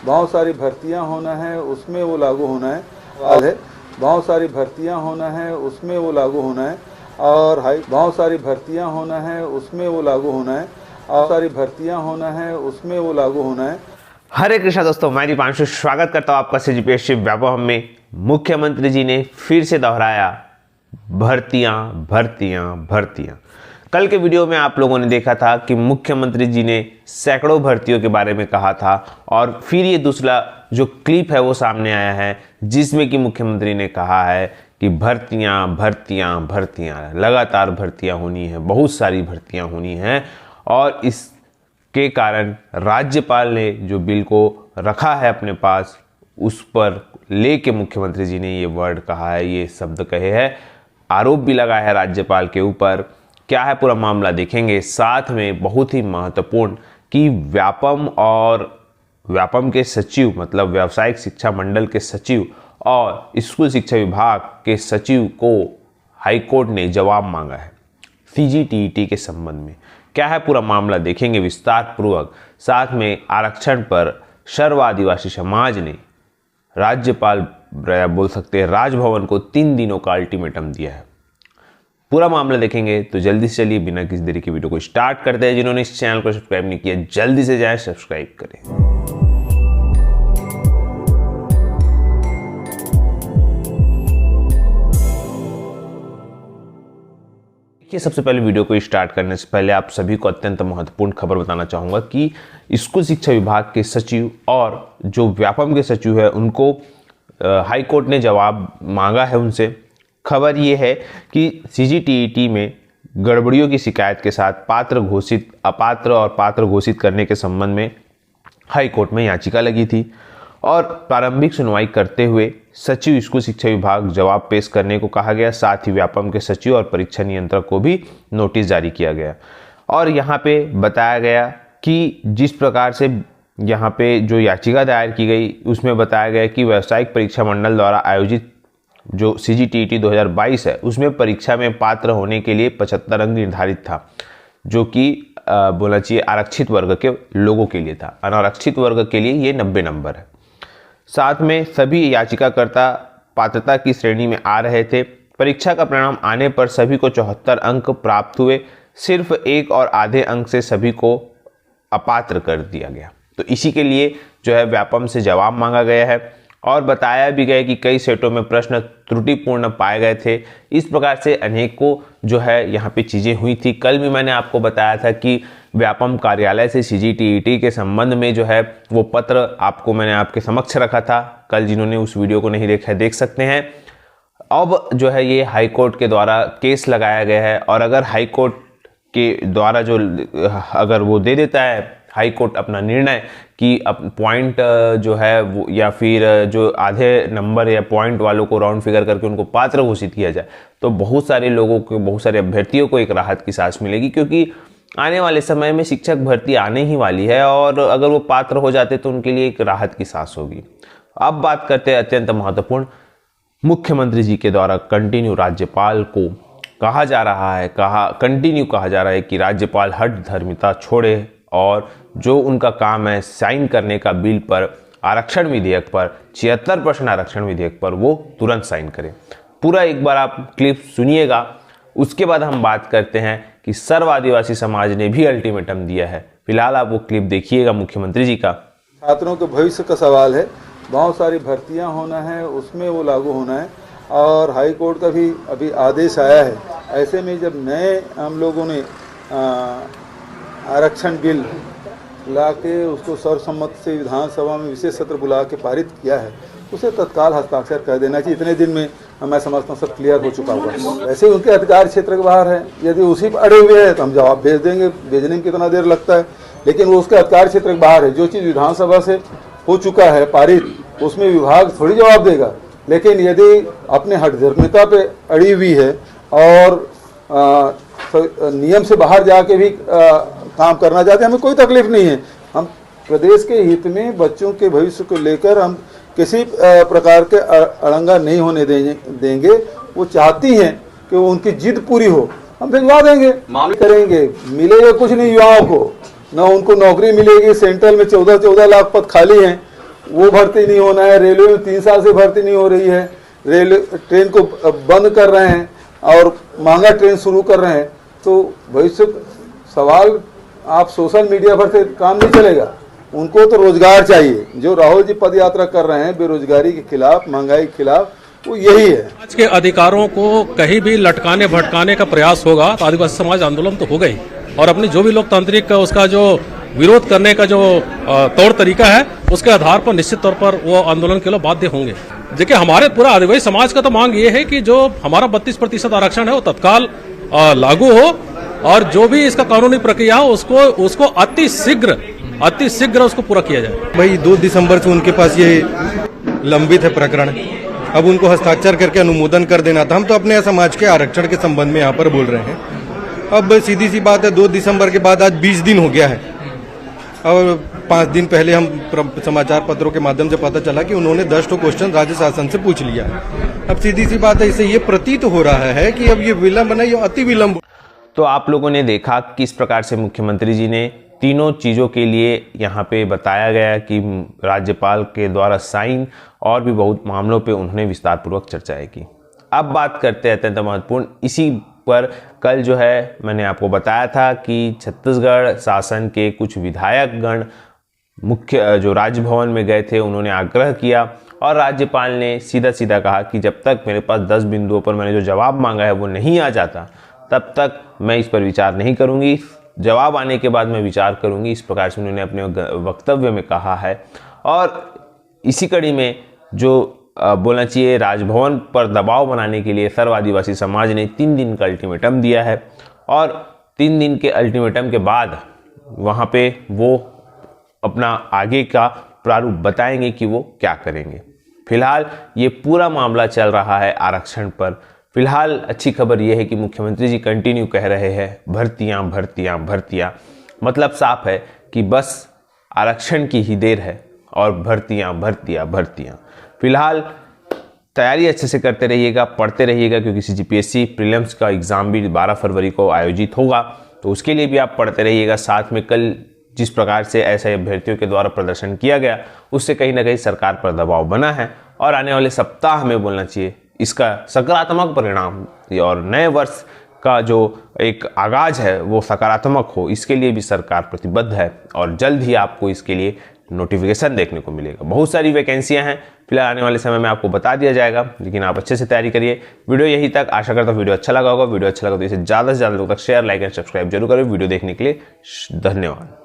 बहुत सारी भर्तियां होना है, उसमें वो लागू होना है। बहुत सारी भर्तियां होना है, उसमें वो लागू होना है। और बहुत सारी भर्तियां होना है, उसमें वो लागू होना है। और सारी भर्तियां होना है, उसमें वो लागू होना है। हरे कृष्णा दोस्तों, मैं दीपांशु स्वागत करता हूं आपका सीजीपीएससी व्यापम में। मुख्यमंत्री जी ने फिर से दोहराया भर्तियां भर्तियां भर्तियां। कल के वीडियो में आप लोगों ने देखा था कि मुख्यमंत्री जी ने सैकड़ों भर्तियों के बारे में कहा था और फिर ये दूसरा जो क्लिप है वो सामने आया है जिसमें कि मुख्यमंत्री ने कहा है कि भर्तियां भर्तियां भर्तियां, लगातार भर्तियां होनी है, बहुत सारी भर्तियां होनी हैं। और इस के कारण राज्यपाल ने जो बिल को रखा है अपने पास उस पर लेके मुख्यमंत्री जी ने ये वर्ड कहा है, ये शब्द कहे हैं, आरोप भी लगाया है राज्यपाल के ऊपर। क्या है पूरा मामला देखेंगे। साथ में बहुत ही महत्वपूर्ण कि व्यापम के सचिव मतलब व्यावसायिक शिक्षा मंडल के सचिव और स्कूल शिक्षा विभाग के सचिव को हाईकोर्ट ने जवाब मांगा है सीजीटीईटी के संबंध में। क्या है पूरा मामला देखेंगे विस्तार पूर्वक। साथ में आरक्षण पर सर्व आदिवासी समाज ने राज्यपाल बोल सकते हैं राजभवन को 3 दिनों का अल्टीमेटम दिया है। पूरा मामला देखेंगे तो जल्दी से चलिए बिना किसी देरी के वीडियो को स्टार्ट करते हैं। जिन्होंने इस चैनल को सब्सक्राइब नहीं किया जल्दी से जाएं सब्सक्राइब करें। सबसे पहले वीडियो को स्टार्ट करने से पहले आप सभी को अत्यंत महत्वपूर्ण खबर बताना चाहूँगा कि स्कूल शिक्षा विभाग के सचिव और जो व्यापम के सचिव है उनको हाई कोर्ट ने जवाब मांगा है उनसे। खबर ये है कि सीजीटीईटी में गड़बड़ियों की शिकायत के साथ पात्र घोषित अपात्र और पात्र घोषित करने के संबंध में हाई कोर्ट में याचिका लगी थी और प्रारंभिक सुनवाई करते हुए सचिव स्कूल शिक्षा विभाग जवाब पेश करने को कहा गया। साथ ही व्यापम के सचिव और परीक्षा नियंत्रक को भी नोटिस जारी किया गया और यहाँ पे बताया गया कि जिस प्रकार से यहाँ पे जो याचिका दायर की गई उसमें बताया गया कि व्यावसायिक परीक्षा मंडल द्वारा आयोजित जो सीजीटीईटी 2022 है उसमें परीक्षा में पात्र होने के लिए 75 अंक निर्धारित था, जो कि बोलना चाहिए आरक्षित वर्ग के लोगों के लिए था। अनारक्षित वर्ग के लिए ये 90 नंबर है। साथ में सभी याचिकाकर्ता पात्रता की श्रेणी में आ रहे थे। परीक्षा का परिणाम आने पर सभी को 74 अंक प्राप्त हुए। सिर्फ 1 और आधे अंक से सभी को अपात्र कर दिया गया। तो इसी के लिए जो है व्यापम से जवाब मांगा गया है और बताया भी गया कि कई सेटों में प्रश्न त्रुटिपूर्ण पाए गए थे। इस प्रकार से अनेकों जो है यहाँ पे चीज़ें हुई थी। कल भी मैंने आपको बताया था कि व्यापम कार्यालय से सीजीटीईटी के संबंध में जो है वो पत्र आपको मैंने आपके समक्ष रखा था। कल जिन्होंने उस वीडियो को नहीं देखा है देख सकते हैं। अब जो है ये हाई कोर्ट के द्वारा केस लगाया गया है और अगर हाई कोर्ट के द्वारा जो अगर वो दे देता है हाई कोर्ट अपना निर्णय कि अब पॉइंट जो है वो या फिर जो आधे नंबर या पॉइंट वालों को राउंड फिगर करके उनको पात्र घोषित किया जाए तो बहुत सारे लोगों को, बहुत सारे अभ्यर्थियों को एक राहत की सांस मिलेगी, क्योंकि आने वाले समय में शिक्षक भर्ती आने ही वाली है और अगर वो पात्र हो जाते तो उनके लिए एक राहत की सांस होगी। अब बात करते हैं अत्यंत महत्वपूर्ण, मुख्यमंत्री जी के द्वारा कंटिन्यू राज्यपाल को कहा जा रहा है कि राज्यपाल हठ धर्मिता छोड़े और जो उनका काम है साइन करने का बिल पर आरक्षण विधेयक पर 76% आरक्षण विधेयक पर वो तुरंत साइन करें। पूरा एक बार आप क्लिप सुनिएगा, उसके बाद हम बात करते हैं कि सर्व आदिवासी समाज ने भी अल्टीमेटम दिया है। फिलहाल आप वो क्लिप देखिएगा मुख्यमंत्री जी का। छात्रों के भविष्य का सवाल है, बहुत सारी भर्तियां होना है, उसमें वो लागू होना है और हाई कोर्ट का भी अभी आदेश आया है। ऐसे में जब नए हम लोगों ने आरक्षण बिल ला के उसको सर्वसम्मति से विधानसभा में विशेष सत्र बुला के पारित किया है, उसे तत्काल हस्ताक्षर कर देना चाहिए। इतने दिन में मैं समझता हूँ सब क्लियर हो चुका होगा। वैसे उनके अधिकार क्षेत्र के बाहर है, यदि उसी पर अड़े हुए हैं तो हम जवाब भेज देंगे, भेजने में कितना देर लगता है, लेकिन वो उसके अधिकार क्षेत्र के बाहर है। जो चीज़ विधानसभा से हो चुका है पारित उसमें विभाग थोड़ी जवाब देगा, लेकिन यदि अपने हठधर्मिता पे अड़ी हुई है और नियम से बाहर जाके भी काम करना चाहते हैं, हमें कोई तकलीफ नहीं है। हम प्रदेश के हित में बच्चों के भविष्य को लेकर हम किसी प्रकार के अड़ंगा नहीं होने देंगे। वो चाहती हैं कि वो उनकी जिद पूरी हो, हम भिजवा देंगे, करेंगे। मिलेगा कुछ नहीं युवाओं को, ना उनको नौकरी मिलेगी। सेंट्रल में 14 लाख पद खाली हैं वो भर्ती नहीं होना है। रेलवे में 3 साल से भर्ती नहीं हो रही है, रेलवे ट्रेन को बंद कर रहे हैं और महंगा ट्रेन शुरू कर रहे हैं। तो भविष्य सवाल आप सोशल मीडिया पर से काम नहीं चलेगा, उनको तो रोजगार चाहिए। जो राहुल जी पद यात्रा कर रहे हैं बेरोजगारी के खिलाफ, महंगाई के खिलाफ, वो यही है। आज के अधिकारों को कहीं भी लटकाने भटकाने का प्रयास होगा तो आदिवासी समाज आंदोलन तो होगा ही, और अपनी जो भी लोकतांत्रिक उसका जो विरोध करने का जो तौर तरीका है उसके आधार पर निश्चित तौर पर वो आंदोलन के लिए बाध्य होंगे। देखिए, हमारे पूरा आदिवासी समाज का तो मांग ये है कि जो हमारा 32% आरक्षण है वो तत्काल लागू हो, और जो भी इसका कानूनी प्रक्रिया हो उसको अति शीघ्र उसको पूरा किया जाए। भाई 2 दिसंबर से उनके पास ये लंबित है प्रकरण, अब उनको हस्ताक्षर करके अनुमोदन कर देना था। हम तो अपने समाज के आरक्षण के संबंध में यहाँ पर बोल रहे हैं। अब सीधी सी बात है, 2 दिसंबर के बाद आज 20 दिन हो गया है, और 5 दिन पहले हम समाचार पत्रों के माध्यम से पता चला कि उन्होंने 10 क्वेश्चन राज्य शासन से पूछ लिया है। अब सीधी सी बात है, इससे ये प्रतीत हो रहा है कि अब ये विलंब नहीं, अति विलंब। तो आप लोगों ने देखा किस प्रकार से मुख्यमंत्री जी ने तीनों चीज़ों के लिए यहाँ पे बताया गया कि राज्यपाल के द्वारा साइन, और भी बहुत मामलों पे उन्होंने विस्तारपूर्वक चर्चाएं की। अब बात करते हैं अत्यंत महत्वपूर्ण, इसी पर कल जो है मैंने आपको बताया था कि छत्तीसगढ़ शासन के कुछ विधायकगण मुख्य जो राजभवन में गए थे, उन्होंने आग्रह किया और राज्यपाल ने सीधा सीधा कहा कि जब तक मेरे पास 10 बिंदुओं पर मैंने जो जवाब मांगा है वो नहीं आ जाता, तब तक मैं इस पर विचार नहीं करूंगी, जवाब आने के बाद मैं विचार करूंगी। इस प्रकार से उन्होंने अपने वक्तव्य में कहा है। और इसी कड़ी में जो बोलना चाहिए, राजभवन पर दबाव बनाने के लिए सर्व आदिवासी समाज ने 3 दिन का अल्टीमेटम दिया है, और 3 दिन के अल्टीमेटम के बाद वहाँ पे वो अपना आगे का प्रारूप बताएंगे कि वो क्या करेंगे। फिलहाल ये पूरा मामला चल रहा है आरक्षण पर। फिलहाल अच्छी खबर यह है कि मुख्यमंत्री जी कंटिन्यू कह रहे हैं भर्तियां भर्तियां भर्तियां, मतलब साफ है कि बस आरक्षण की ही देर है और भर्तियां भर्तियां भर्तियां। फिलहाल तैयारी अच्छे से करते रहिएगा, पढ़ते रहिएगा, क्योंकि CGPSC प्रीलिम्स का एग्ज़ाम भी 12 फरवरी को आयोजित होगा, तो उसके लिए भी आप पढ़ते रहिएगा। साथ में कल जिस प्रकार से ऐसे अभ्यर्थियों के द्वारा प्रदर्शन किया गया, उससे कहीं ना कहीं सरकार पर दबाव बना है, और आने वाले सप्ताह में बोलना चाहिए इसका सकारात्मक परिणाम और नए वर्ष का जो एक आगाज है वो सकारात्मक हो, इसके लिए भी सरकार प्रतिबद्ध है, और जल्द ही आपको इसके लिए नोटिफिकेशन देखने को मिलेगा। बहुत सारी वैकेंसियां हैं, फिलहाल आने वाले समय में आपको बता दिया जाएगा, लेकिन आप अच्छे से तैयारी करिए। वीडियो यही तक, आशा करता हूं वीडियो अच्छा लगा होगा। वीडियो अच्छा लगा तो इसे ज़्यादा से ज़्यादा लोग तक शेयर, लाइक एंड सब्सक्राइब जरूर करें। वीडियो देखने के लिए धन्यवाद।